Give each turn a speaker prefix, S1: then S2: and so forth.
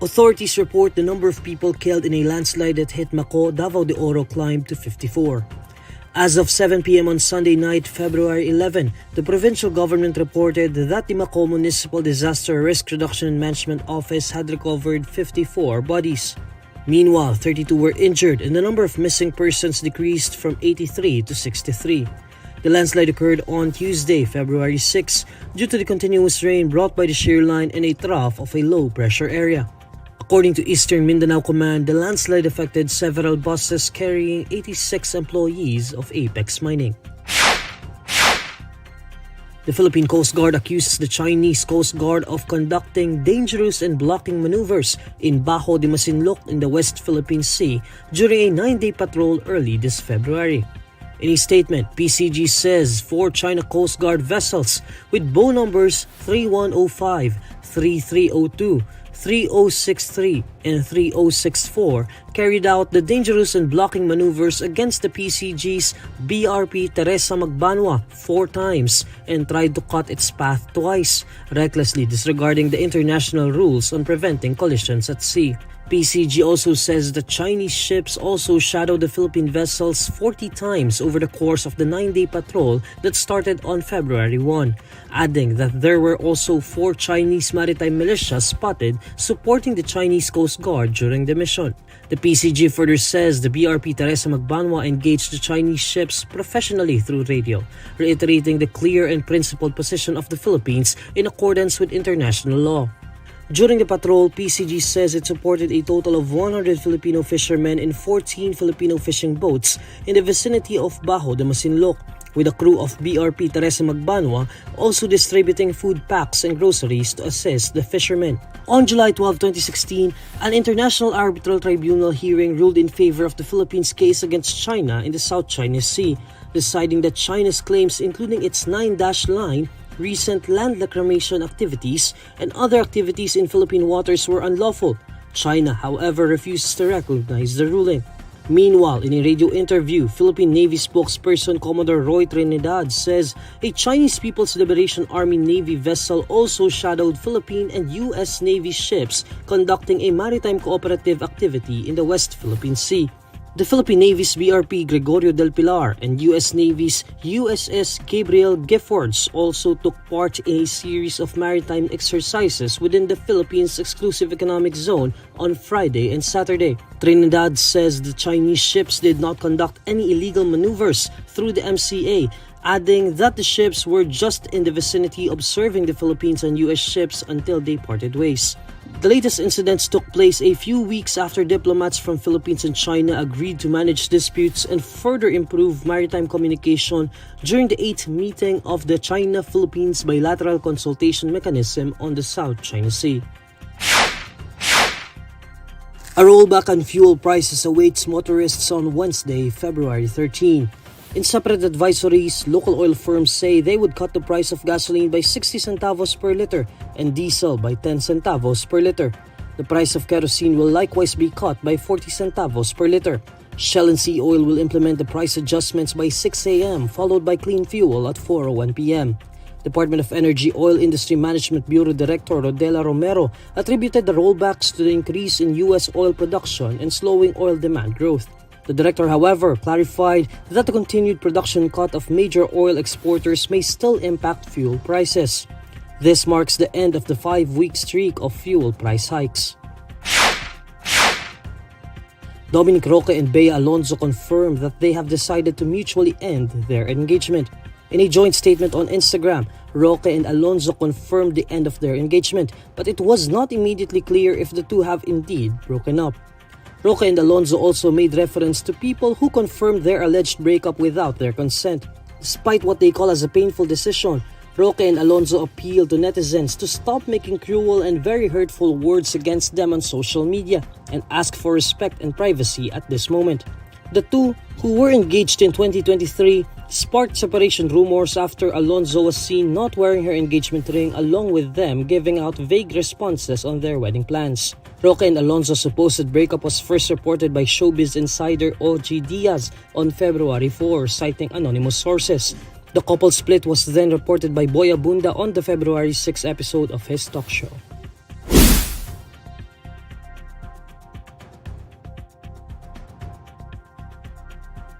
S1: Authorities report the number of people killed in a landslide that hit Davao de Oro climbed to 54. As of 7 p.m. on Sunday night, February 11, the provincial government reported that the Macau Municipal Disaster Risk Reduction and Management Office had recovered 54 bodies. Meanwhile, 32 were injured and the number of missing persons decreased from 83 to 63. The landslide occurred on Tuesday, February 6, due to the continuous rain brought by the shear line in a trough of a low-pressure area. According to Eastern Mindanao Command, the landslide affected several buses carrying 86 employees of Apex Mining. The Philippine Coast Guard accuses the Chinese Coast Guard of conducting dangerous and blocking maneuvers in Bajo de Masinloc in the West Philippine Sea during a 9-day patrol early this February. In a statement, PCG says 4 China Coast Guard vessels with bow numbers 3105, 3302, 3063 and 3064 carried out the dangerous and blocking maneuvers against the PCG's BRP Teresa Magbanwa 4 times and tried to cut its path twice, recklessly disregarding the international rules on preventing collisions at sea. PCG also says the Chinese ships also shadowed the Philippine vessels 40 times over the course of the 9-day patrol that started on February 1, adding that there were also 4 Chinese maritime militias spotted supporting the Chinese Coast Guard during the mission. The PCG further says the BRP Teresa Magbanwa engaged the Chinese ships professionally through radio, reiterating the clear and principled position of the Philippines in accordance with international law. During the patrol, PCG says it supported a total of 100 Filipino fishermen in 14 Filipino fishing boats in the vicinity of Bajo de Masinloc, with a crew of BRP Teresa Magbanwa also distributing food packs and groceries to assist the fishermen. On July 12, 2016, an International Arbitral Tribunal hearing ruled in favor of the Philippines' case against China in the South China Sea, deciding that China's claims, including its 9-dash line, recent land reclamation activities, and other activities in Philippine waters were unlawful. China, however, refuses to recognize the ruling. Meanwhile, in a radio interview, Philippine Navy spokesperson Commodore Roy Trinidad says a Chinese People's Liberation Army Navy vessel also shadowed Philippine and U.S. Navy ships conducting a maritime cooperative activity in the West Philippine Sea. The Philippine Navy's BRP Gregorio del Pilar and U.S. Navy's USS Gabriel Giffords also took part in a series of maritime exercises within the Philippines' exclusive economic zone on Friday and Saturday. Trinidad says the Chinese ships did not conduct any illegal maneuvers through the MCA, adding that the ships were just in the vicinity observing the Philippines and U.S. ships until they parted ways. The latest incidents took place a few weeks after diplomats from Philippines and China agreed to manage disputes and further improve maritime communication during the 8th meeting of the China-Philippines Bilateral Consultation Mechanism on the South China Sea. A rollback on fuel prices awaits motorists on Wednesday, February 13. In separate advisories, local oil firms say they would cut the price of gasoline by 60 centavos per liter and diesel by 10 centavos per liter. The price of kerosene will likewise be cut by 40 centavos per liter. Shell and Sea Oil will implement the price adjustments by 6 a.m. followed by clean fuel at 4:01 p.m. Department of Energy Oil Industry Management Bureau Director Rodela Romero attributed the rollbacks to the increase in U.S. oil production and slowing oil demand growth. The director, however, clarified that the continued production cut of major oil exporters may still impact fuel prices. This marks the end of the 5-week streak of fuel price hikes. Dominic Roque and Bea Alonzo confirmed that they have decided to mutually end their engagement. In a joint statement on Instagram, Roque and Alonzo confirmed the end of their engagement, but it was not immediately clear if the two have indeed broken up. Roque and Alonzo also made reference to people who confirmed their alleged breakup without their consent. Despite what they call as a painful decision, Roque and Alonzo appealed to netizens to stop making cruel and very hurtful words against them on social media and ask for respect and privacy at this moment. The two, who were engaged in 2023, sparked separation rumors after Alonzo was seen not wearing her engagement ring along with them giving out vague responses on their wedding plans. Roque and Alonzo's supposed breakup was first reported by showbiz insider OG Diaz on February 4, citing anonymous sources. The couple split was then reported by Boy Abunda on the February 6 episode of his talk show.